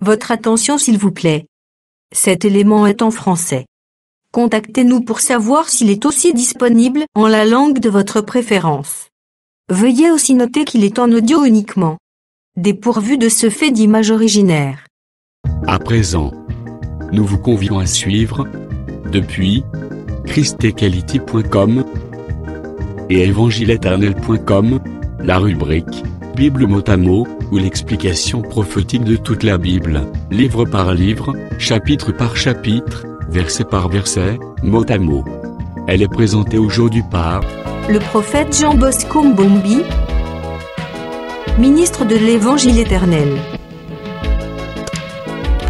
Votre attention s'il vous plaît. Cet élément est en français. Contactez-nous pour savoir s'il est aussi disponible en la langue de votre préférence. Veuillez aussi noter qu'il est en audio uniquement. Dépourvu de ce fait d'image originaire. À présent, nous vous convions à suivre, depuis christequality.com et evangileeternel.com, la rubrique Bible mot à mot, ou l'explication prophétique de toute la Bible, livre par livre, chapitre par chapitre, verset par verset, mot à mot. Elle est présentée aujourd'hui par le prophète Jean Bosco Mbombi, ministre de l'Évangile éternel.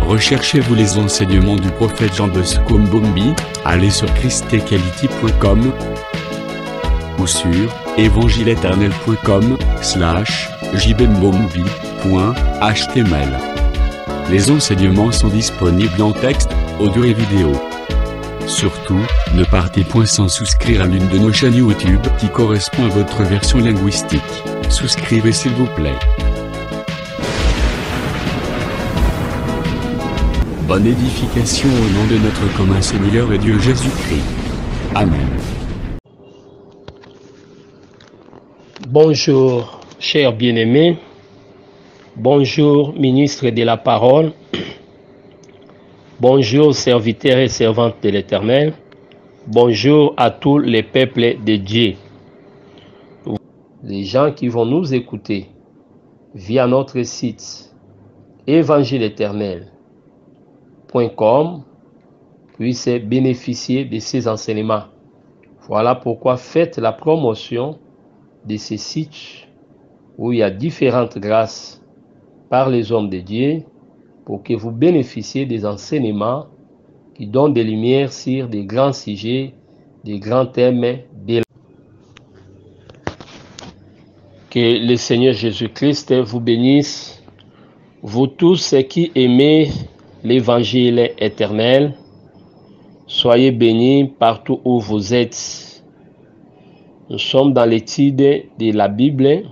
Recherchez-vous les enseignements du prophète Jean Bosco Mbombi, allez sur christequality.com ou sur evangileeternel.com/jbmbombi.html. Les enseignements sont disponibles en texte, audio et vidéo. Surtout, ne partez point sans souscrire à l'une de nos chaînes YouTube qui correspond à votre version linguistique. Souscrivez s'il vous plaît. Bonne édification au nom de notre commun Seigneur et Dieu Jésus-Christ. Amen. Bonjour, chers bien-aimés. Bonjour, ministre de la parole. Bonjour, serviteurs et servantes de l'Éternel. Bonjour à tous les peuples de Dieu. Les gens qui vont nous écouter via notre site evangileeternel.com puissent bénéficier de ces enseignements. Voilà pourquoi faites la promotion de ces sites où il y a différentes grâces par les hommes de Dieu pour que vous bénéficiez des enseignements qui donnent des lumières sur des grands sujets, des grands thèmes de la... Que le Seigneur Jésus-Christ vous bénisse, vous tous qui aimez l'évangile éternel. Soyez bénis partout où vous êtes. Nous sommes dans l'étude de la Bible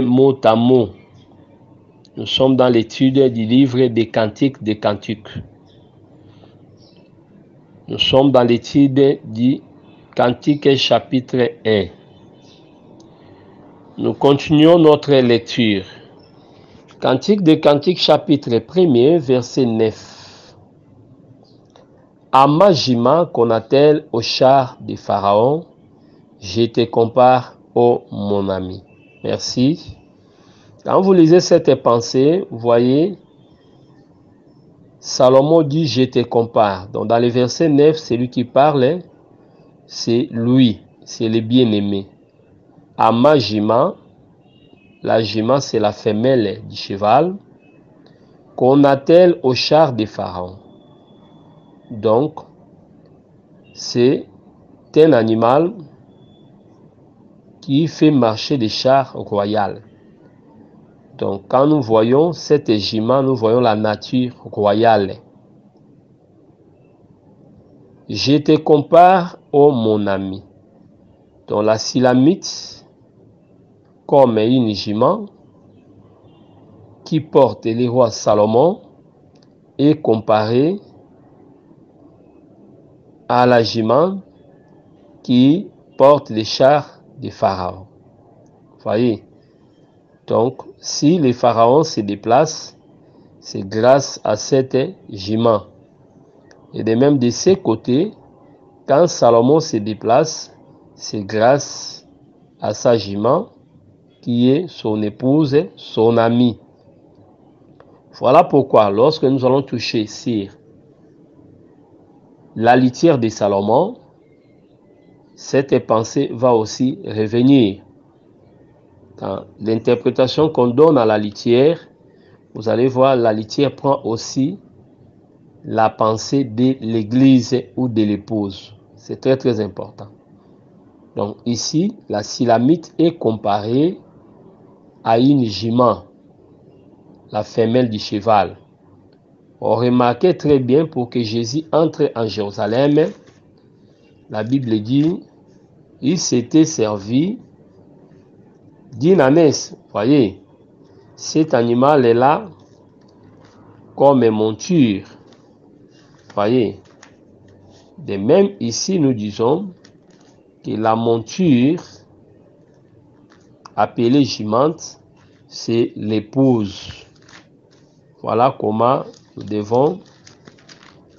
mot à mot. Nous sommes dans l'étude du livre des Cantiques des Cantiques. Nous sommes dans l'étude du Cantique chapitre 1. Nous continuons notre lecture. Cantique des Cantiques chapitre 1, verset 9. À Majima, qu'on attelle au char de Pharaon, je te compare, ô mon ami. Merci. Quand vous lisez cette pensée, vous voyez, Salomon dit je te compare. Donc dans le verset 9, celui qui parle, c'est lui, c'est le bien-aimé. À Majima, la jima c'est la femelle du cheval, qu'on attelle au char de Pharaon. Donc, c'est un animal qui fait marcher des chars royales. Donc, quand nous voyons cette jima, nous voyons la nature royale. Je te compare, ô mon ami. Donc, la Silamite, comme une jima qui porte le roi Salomon, est comparée à la jima qui porte les chars de Pharaon. Voyez. Donc, si les pharaons se déplacent, c'est grâce à cette jima. Et de même de ces côtés, quand Salomon se déplace, c'est grâce à sa jima qui est son épouse, son amie. Voilà pourquoi, lorsque nous allons toucher sur la litière de Salomon, cette pensée va aussi revenir. Dans l'interprétation qu'on donne à la litière, vous allez voir, la litière prend aussi la pensée de l'église ou de l'épouse. C'est très très important. Donc ici, la Silamite est comparée à une jima, la femelle du cheval. On remarquait très bien, pour que Jésus entre en Jérusalem, la Bible dit, il s'était servi d'une ânesse. Voyez, cet animal est là comme monture. Voyez. De même ici, nous disons que la monture appelée gimante, c'est l'épouse. Voilà comment nous devons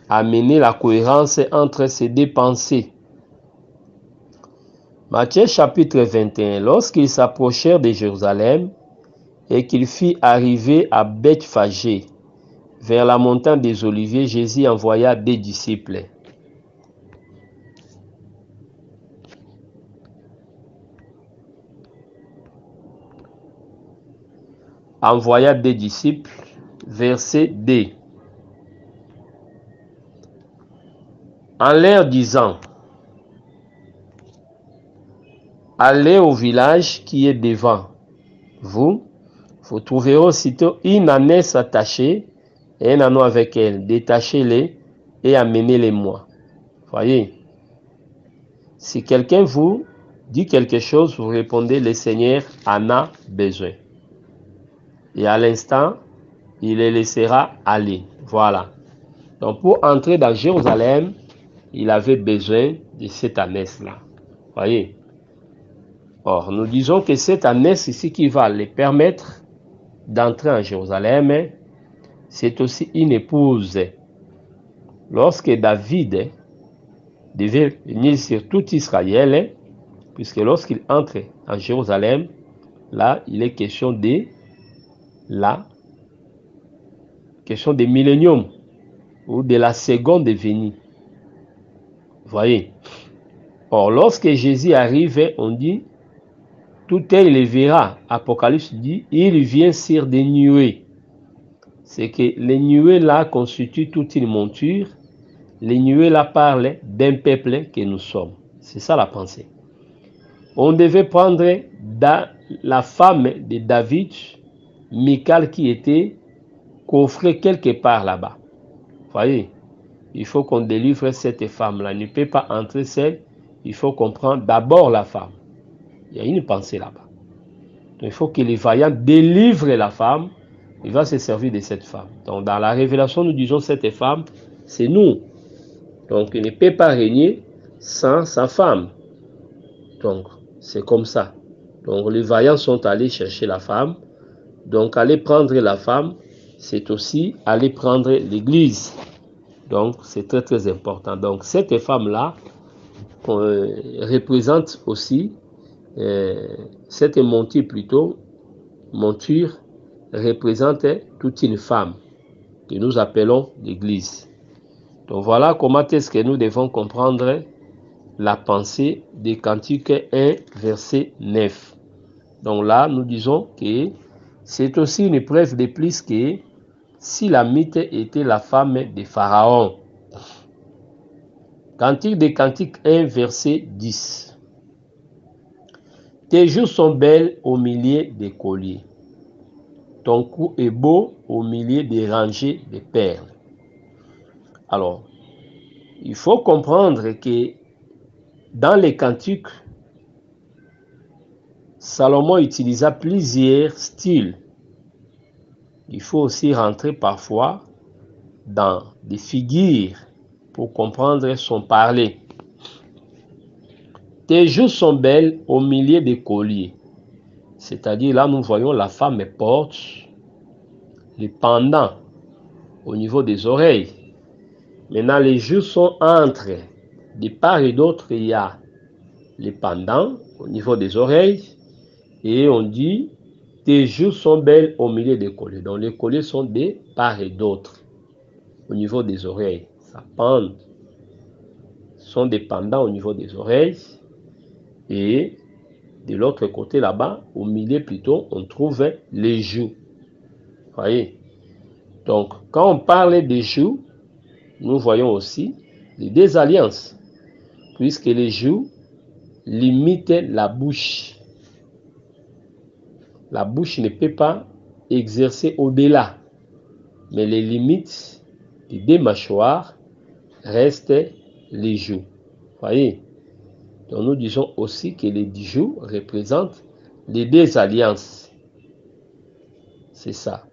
amener la cohérence entre ces deux pensées. Matthieu chapitre 21. Lorsqu'ils s'approchèrent de Jérusalem et qu'il fit arriver à Bethphagée, vers la montagne des Oliviers, Jésus envoya des disciples. Envoya des disciples, verset 2. En leur disant, allez au village qui est devant vous, vous trouverez aussitôt une ânesse attachée et un anneau avec elle. Détachez-les et amenez-les-moi. Voyez, si quelqu'un vous dit quelque chose, vous répondez, le Seigneur en a besoin. Et à l'instant, il les laissera aller. Voilà. Donc pour entrer dans Jérusalem, il avait besoin de cette ânesse-là. Voyez. Or, nous disons que cette ânesse ici qui va les permettre d'entrer en Jérusalem, c'est aussi une épouse. Lorsque David devait venir sur tout Israël, puisque lorsqu'il entre en Jérusalem, là, il est question de la question des milléniums ou de la seconde venue. Voyez. Or, lorsque Jésus arrive, on dit, tout œil le verra. Apocalypse dit, il vient sur des nuées. C'est que les nuées là constituent toute une monture. Les nuées là parlent d'un peuple que nous sommes. C'est ça la pensée. On devait prendre la femme de David, Michal, qui était coffrée quelque part là-bas. Voyez, il faut qu'on délivre cette femme-là. Elle ne peut pas entrer seule. Il faut qu'on prenne d'abord la femme. Il y a une pensée là-bas. Donc il faut que les vaillants délivrent la femme. Il va se servir de cette femme. Donc dans la révélation, nous disons cette femme, c'est nous. Donc il ne peut pas régner sans sa femme. Donc c'est comme ça. Donc les vaillants sont allés chercher la femme. Donc aller prendre la femme, c'est aussi aller prendre l'église. Donc c'est très très important. Donc cette femme-là représente aussi cette monture plutôt, monture représente toute une femme que nous appelons l'église. Donc voilà comment est-ce que nous devons comprendre la pensée des Cantiques 1, verset 9. Donc là, nous disons que c'est aussi une preuve de plus que si la mythe était la femme de Pharaon. Cantique des Cantiques 1, verset 10. Tes joues sont belles au milieu des colliers. Ton cou est beau au milieu des rangées de perles. Alors, il faut comprendre que dans les cantiques, Salomon utilisa plusieurs styles. Il faut aussi rentrer parfois dans des figures pour comprendre son parler. Tes joues sont belles au milieu des colliers. C'est-à-dire là, nous voyons la femme porte les pendants au niveau des oreilles. Maintenant, les joues sont entre. De part et d'autre, il y a les pendants au niveau des oreilles. Et on dit, tes joues sont belles au milieu des colliers. Donc les colliers sont de part et d'autre au niveau des oreilles. Ça pend. Sont des pendants au niveau des oreilles. Et de l'autre côté là-bas, au milieu plutôt, on trouve les joues. Voyez. Donc, quand on parle des joues, nous voyons aussi les deux alliances, puisque les joues limitent la bouche. La bouche ne peut pas exercer au-delà, mais les limites des deux mâchoires restent les joues. Voyez. Donc nous disons aussi que les joues représentent les deux alliances. c'est ça.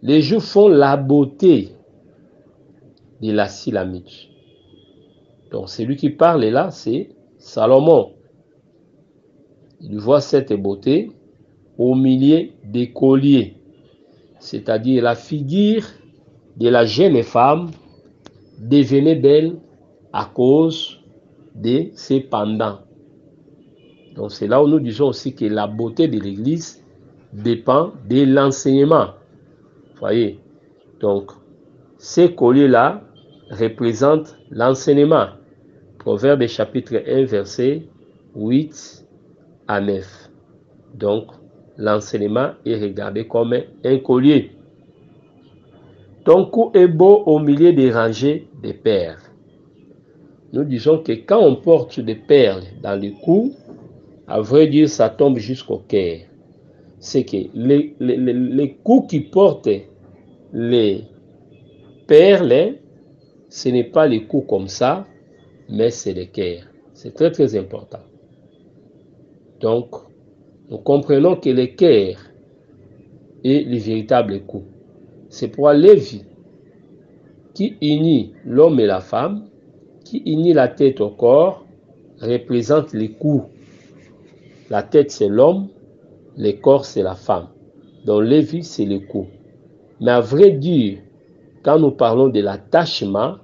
Les Juifs font la beauté de la Silamite. Donc celui qui parle là, c'est Salomon. Il voit cette beauté au milieu des colliers, c'est-à-dire la figure de la jeune femme devenait belle à cause de ses pendants. Donc c'est là où nous disons aussi que la beauté de l'Église dépend de l'enseignement. Voyez, donc ces colliers-là représentent l'enseignement. Proverbe chapitre 1, verset 8 à 9. Donc l'enseignement est regardé comme un collier. Ton cou est beau au milieu des rangées de perles. Nous disons que quand on porte des perles dans le cou, à vrai dire, ça tombe jusqu'au cœur. C'est que les coups qui portent les perles, ce n'est pas les coups comme ça, mais c'est le cœur. C'est très très important. Donc, nous comprenons que le cœur est le véritable coup. C'est pour Lévi qui unit l'homme et la femme, qui unit la tête au corps, représente les coups. La tête, c'est l'homme, le corps, c'est la femme. Donc, Lévi, c'est le cou. Mais à vrai dire, quand nous parlons de l'attachement,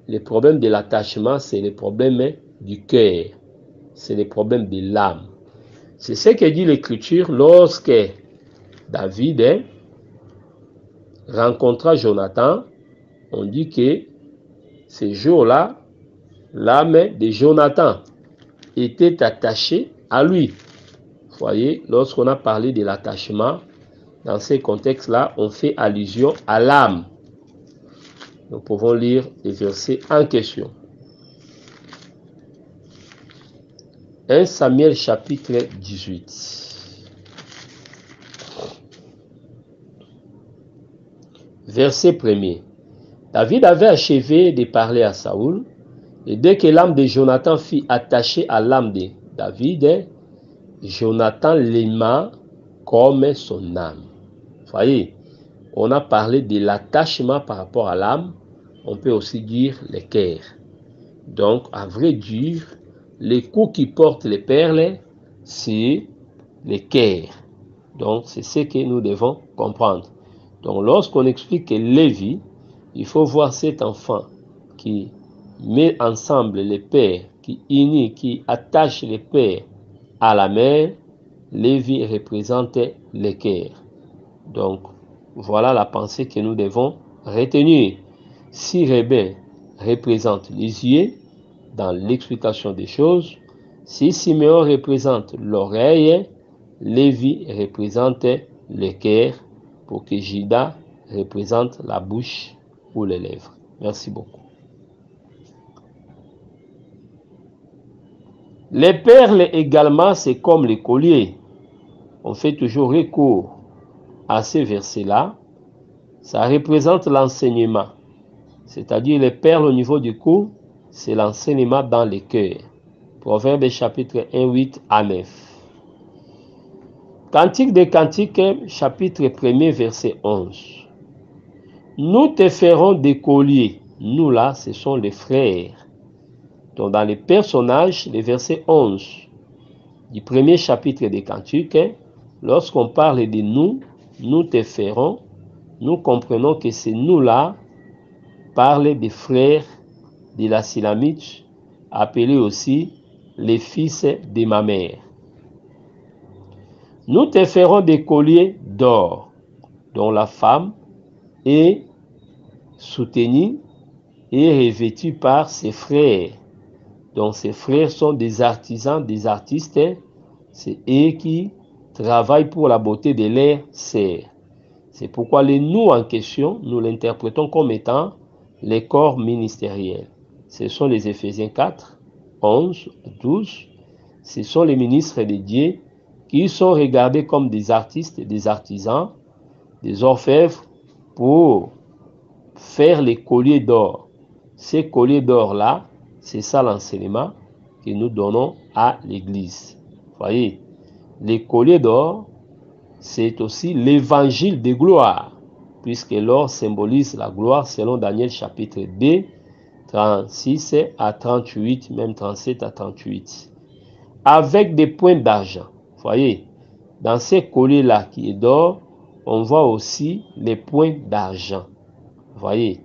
le problème de l'attachement, c'est le problème du cœur. C'est le problème de l'âme. C'est ce que dit l'Écriture lorsque David rencontra Jonathan. On dit que ce jour-là, l'âme de Jonathan était attachée à lui. Vous voyez, lorsqu'on a parlé de l'attachement, dans ces contextes-là, on fait allusion à l'âme. Nous pouvons lire les versets en question. 1 Samuel chapitre 18. Verset 1er. David avait achevé de parler à Saoul, et dès que l'âme de Jonathan fut attachée à l'âme de David, Jonathan l'aima comme son âme. Vous voyez, on a parlé de l'attachement par rapport à l'âme, on peut aussi dire le cœur. Donc, à vrai dire, les coups qui portent les perles, c'est le cœur. Donc, c'est ce que nous devons comprendre. Donc, lorsqu'on explique que Lévi, il faut voir cet enfant qui met ensemble les pères, qui unit, qui attache les pères à la mère. Lévi représente le cœur. Donc, voilà la pensée que nous devons retenir. Si Rébé représente les yeux dans l'explication des choses, si Siméon représente l'oreille, Lévi représente le cœur, pour que Judas représente la bouche ou les lèvres. Merci beaucoup. Les perles également, c'est comme les colliers. On fait toujours recours à ces versets-là. Ça représente l'enseignement. C'est-à-dire les perles au niveau du cou, c'est l'enseignement dans le cœur. Proverbe chapitre 1, 8 à 9. Cantique des Cantiques, chapitre 1er, verset 11. Nous te ferons des colliers. Nous là, ce sont les frères. Donc dans les personnages, le verset 11 du premier chapitre des Cantiques, lorsqu'on parle de nous, nous te ferons, nous comprenons que ces nous-là parlent des frères de la Silamite, appelés aussi les fils de ma mère. Nous te ferons des colliers d'or, dont la femme est soutenue et revêtue par ses frères. Donc ces frères sont des artisans, des artistes, c'est eux qui travaillent pour la beauté de leurs sœurs. C'est pourquoi les nous en question, nous l'interprétons comme étant les corps ministériels. Ce sont les Éphésiens 4, 11, 12. Ce sont les ministres de Dieu qui sont regardés comme des artistes, des artisans, des orfèvres pour faire les colliers d'or. Ces colliers d'or-là, c'est ça l'enseignement que nous donnons à l'Église. Vous voyez, les colliers d'or, c'est aussi l'évangile de gloire, puisque l'or symbolise la gloire selon Daniel chapitre 2, 36 à 38, même 37 à 38. Avec des points d'argent. Voyez, dans ces colliers-là qui est d'or, on voit aussi les points d'argent. Voyez,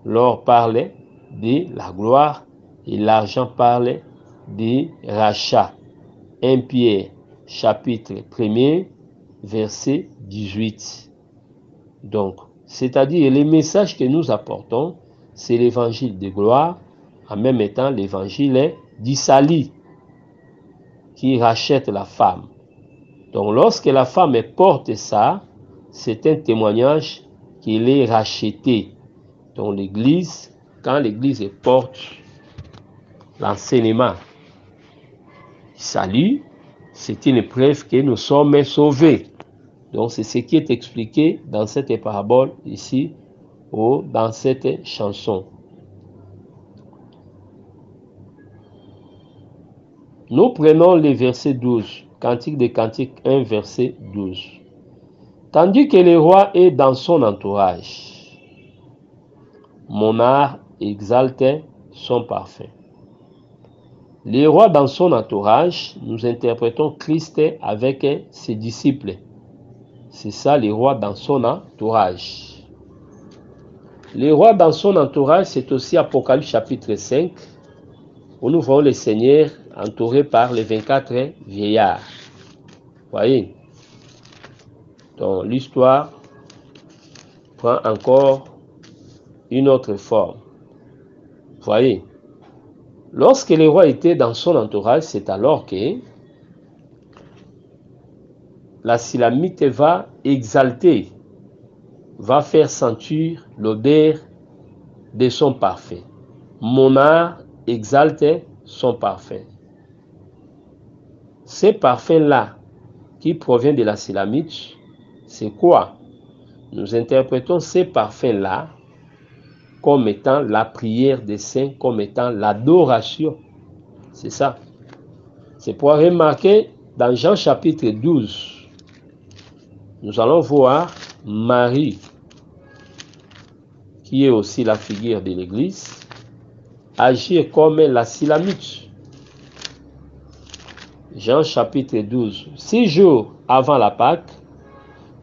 l'or parlait de la gloire et l'argent parlait des rachats. 1 Pierre chapitre 1er, verset 18. Donc, c'est-à-dire les messages que nous apportons, c'est l'évangile de gloire, en même temps l'évangile d'Isali, qui rachète la femme. Donc, lorsque la femme porte ça, c'est un témoignage qu'il est racheté. Donc, l'Église, quand l'Église porte l'enseignement salut, c'est une preuve que nous sommes sauvés. Donc, c'est ce qui est expliqué dans cette parabole ici, ou dans cette chanson. Nous prenons le verset 12, Cantique des Cantiques 1, verset 12. Tandis que le roi est dans son entourage, monarque exalte son parfum. Le roi dans son entourage, nous interprétons Christ avec ses disciples. C'est ça, le roi dans son entourage. Le roi dans son entourage, c'est aussi Apocalypse chapitre 5, où nous voyons le Seigneur entouré par les 24 vieillards. Voyez. Donc l'histoire prend encore une autre forme. Voyez. Lorsque le roi était dans son entourage, c'est alors que la Silamite va exalter, va faire sentir l'odeur de son parfum. Monarque exalte son parfum. Ces parfums-là, qui proviennent de la Silamite, c'est quoi? Nous interprétons ces parfums-là comme étant la prière des saints, comme étant l'adoration. C'est ça. C'est pour remarquer dans Jean chapitre 12, nous allons voir Marie, qui est aussi la figure de l'Église, agir comme la Silamite. Jean chapitre 12. 6 jours avant la Pâque,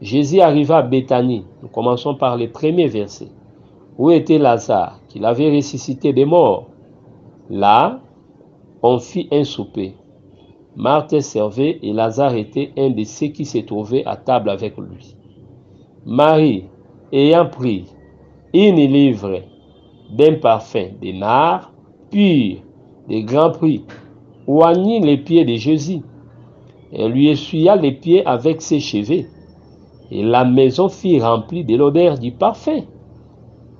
Jésus arriva à Béthanie. Nous commençons par le premier verset. Où était Lazare, qu'il avait ressuscité des morts? Là, on fit un souper. Marthe servait et Lazare était un de ceux qui se trouvaient à table avec lui. Marie, ayant pris une livre d'un parfum de nard pur, de grand prix, oignit les pieds de Jésus. Elle lui essuya les pieds avec ses cheveux. Et la maison fut remplie de l'odeur du parfum.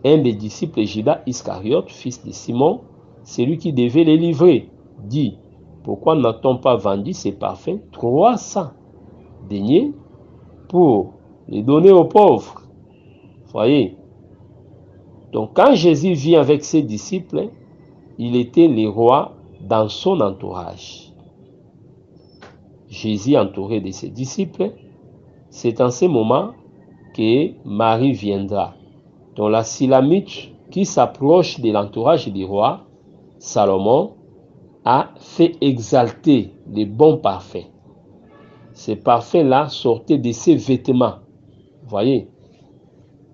Un des disciples de Judas Iscariote, fils de Simon, celui qui devait les livrer, dit: pourquoi n'a-t-on pas vendu ces parfums 300 deniers pour les donner aux pauvres? Voyez. Donc quand Jésus vit avec ses disciples, il était le roi dans son entourage. Jésus entouré de ses disciples, c'est en ce moment que Marie viendra. Donc la Silamite qui s'approche de l'entourage du roi, Salomon, a fait exalter les bons parfums. Ces parfums-là sortaient de ses vêtements. Voyez.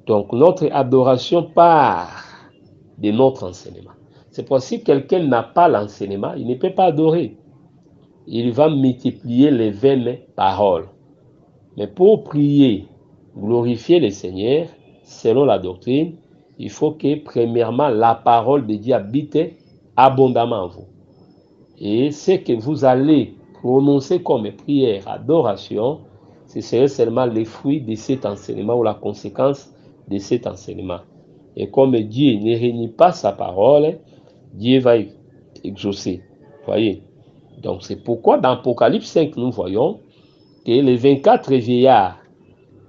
Donc notre adoration part de notre enseignement. C'est pour si quelqu'un n'a pas l'enseignement, il ne peut pas adorer. Il va multiplier les vaines paroles. Mais pour prier, glorifier le Seigneur, selon la doctrine, il faut que premièrement la parole de Dieu habite abondamment en vous. Et ce que vous allez prononcer comme prière, adoration, ce serait seulement les fruits de cet enseignement ou la conséquence de cet enseignement. Et comme Dieu ne renie pas sa parole, Dieu va exaucer. Voyez. Donc c'est pourquoi dans Apocalypse 5, nous voyons que les 24 vieillards,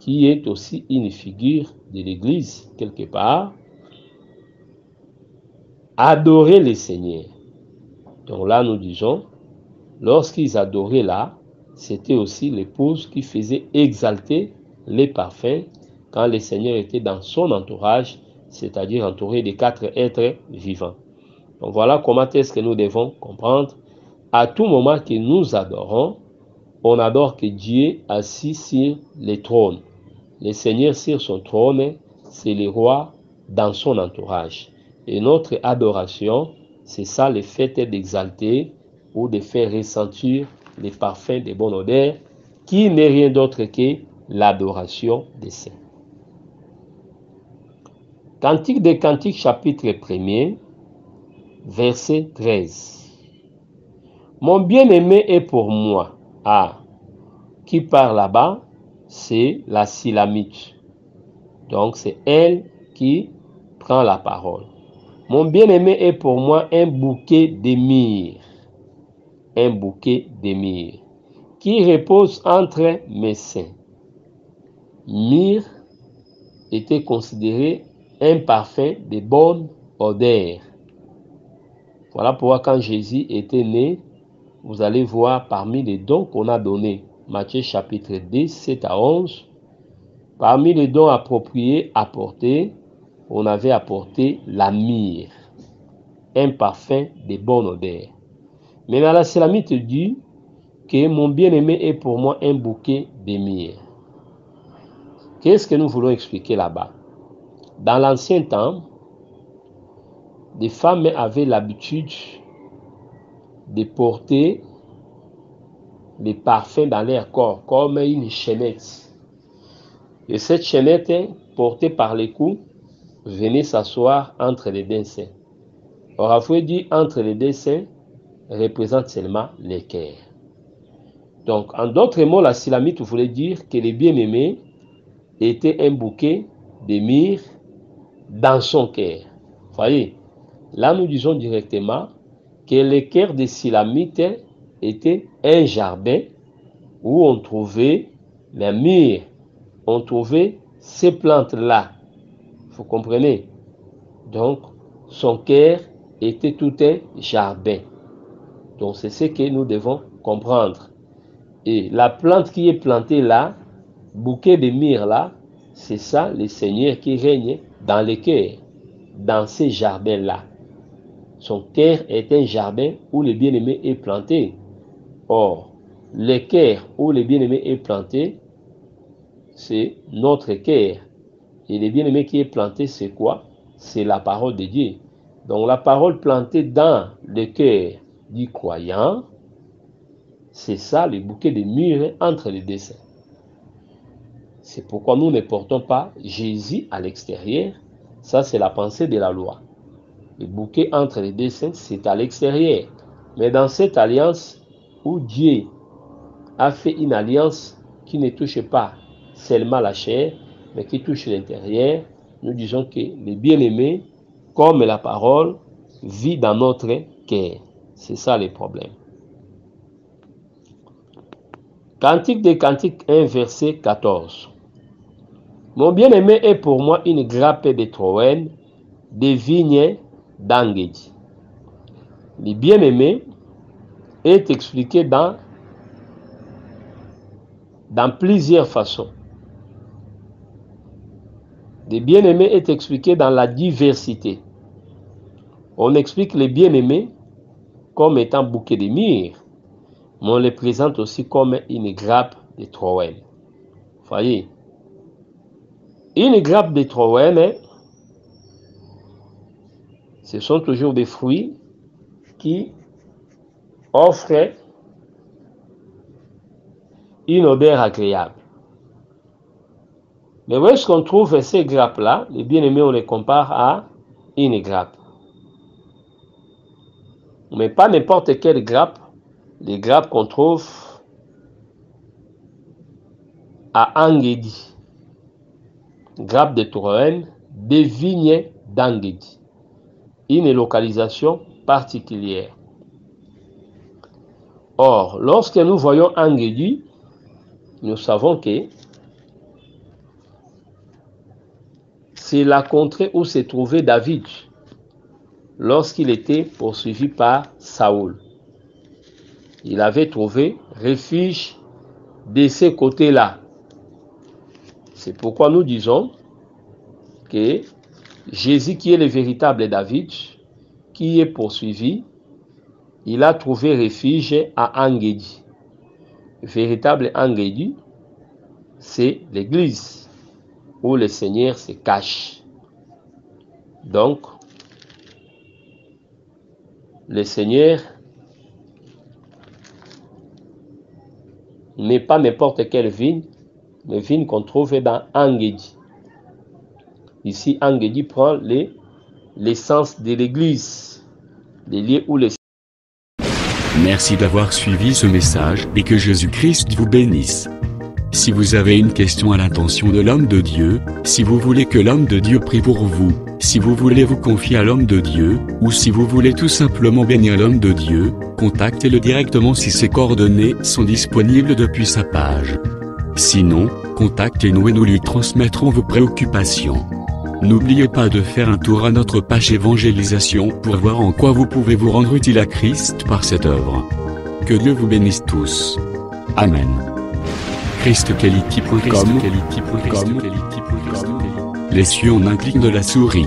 qui est aussi une figure de l'Église quelque part, adoraient le Seigneur. Donc là, nous disons, lorsqu'ils adoraient là, c'était aussi l'épouse qui faisait exalter les parfums quand le Seigneur était dans son entourage, c'est-à-dire entouré des 4 êtres vivants. Donc voilà comment est-ce que nous devons comprendre. À tout moment que nous adorons, on adore que Dieu assis sur le trône. Le Seigneur sur son trône, c'est le roi dans son entourage. Et notre adoration, c'est ça le fait d'exalter ou de faire ressentir les parfums de bonne odeur, qui n'est rien d'autre que l'adoration des saints. Cantique des Cantiques, chapitre 1er, verset 13. Mon bien-aimé est pour moi. Ah, qui part là-bas, c'est la Silamite. Donc c'est elle qui prend la parole. Mon bien-aimé est pour moi un bouquet de myrrhe. Un bouquet de myrrhe qui repose entre mes seins. Myrrhe était considéré un parfum de bonne odeur. Voilà pourquoi quand Jésus était né, vous allez voir parmi les dons qu'on a donnés, Matthieu chapitre 10, 7 à 11, parmi les dons appropriés apportés, on avait apporté la myrrhe, un parfum de bonne odeur. Mais la Silamite dit que mon bien-aimé est pour moi un bouquet de myrrhe. Qu'est-ce que nous voulons expliquer là-bas? Dans l'ancien temps, des femmes avaient l'habitude de porter des parfums dans leur corps, comme une chaînette. Et cette chaînette, portée par les cou, venait s'asseoir entre les deux seins. Or, il faut dire entre les deux seins représente seulement les cœurs. Donc, en d'autres mots, la Silamite voulait dire que le bien-aimé était un bouquet de myrrhe dans son cœur. Voyez, là nous disons directement que le cœur de Silamite était un jardin où on trouvait la myrrhe, on trouvait ces plantes-là. Vous comprenez? Donc, son cœur était tout un jardin. Donc, c'est ce que nous devons comprendre. Et la plante qui est plantée là, bouquet de myrrhe là, c'est ça le Seigneur qui règne dans le cœur, dans ces jardins-là. Son cœur est un jardin où le bien-aimé est planté. Or, le cœur où le bien-aimé est planté, c'est notre cœur. Et le bien-aimé qui est planté, c'est quoi? C'est la parole de Dieu. Donc, la parole plantée dans le cœur du croyant, c'est ça le bouquet de myrrhe entre les deux seins. C'est pourquoi nous ne portons pas Jésus à l'extérieur. Ça, c'est la pensée de la loi. Le bouquet entre les deux seins, c'est à l'extérieur. Mais dans cette alliance où Dieu a fait une alliance qui ne touche pas seulement la chair, mais qui touche l'intérieur, nous disons que le bien-aimé, comme la parole, vit dans notre cœur. C'est ça le problème. Cantique des Cantiques 1, verset 14. Mon bien-aimé est pour moi une grappe de Troène, des vignes d'Engedi. Le bien-aimé est expliqué dans plusieurs façons. Le bien-aimé est expliqué dans la diversité. On explique le bien-aimé comme étant bouquet de myrrhe, mais on le présente aussi comme une grappe de Troène. Voyez, une grappe de Troène, ce sont toujours des fruits qui offrent une odeur agréable. Mais où est-ce qu'on trouve ces grappes-là? Les bien-aimés, on les compare à une grappe. Mais pas n'importe quelle grappe. Les grappes qu'on trouve à Engedi. Grappe de Troène, des vignes d'Engedi. Une localisation particulière. Or, lorsque nous voyons Engedi, nous savons que c'est la contrée où se trouvait David lorsqu'il était poursuivi par Saoul. Il avait trouvé refuge de ce côté-là. C'est pourquoi nous disons que Jésus, qui est le véritable David, qui est poursuivi, il a trouvé refuge à Engedi. Le véritable Engedi, c'est l'église où le Seigneur se cache. Donc, le Seigneur n'est pas n'importe quelle vigne, mais vigne qu'on trouve dans Engedi. Ici, Engedi prend l'essence de l'église, les lieux où le... Merci d'avoir suivi ce message et que Jésus-Christ vous bénisse. Si vous avez une question à l'intention de l'homme de Dieu, si vous voulez que l'homme de Dieu prie pour vous, si vous voulez vous confier à l'homme de Dieu, ou si vous voulez tout simplement bénir l'homme de Dieu, contactez-le directement si ses coordonnées sont disponibles depuis sa page. Sinon, contactez-nous et nous lui transmettrons vos préoccupations. N'oubliez pas de faire un tour à notre page évangélisation pour voir en quoi vous pouvez vous rendre utile à Christ par cette œuvre. Que Dieu vous bénisse tous. Amen. ChristQuality.com. Les cieux en un clic de la souris.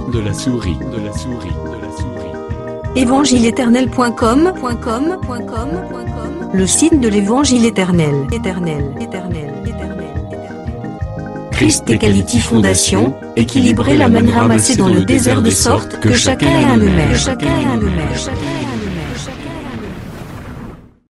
Évangile-éternel.com, le site de l'Évangile éternel. Christ Equality Fondation, équilibrer la manne ramassée dans le désert de sorte que chacun ait un maire.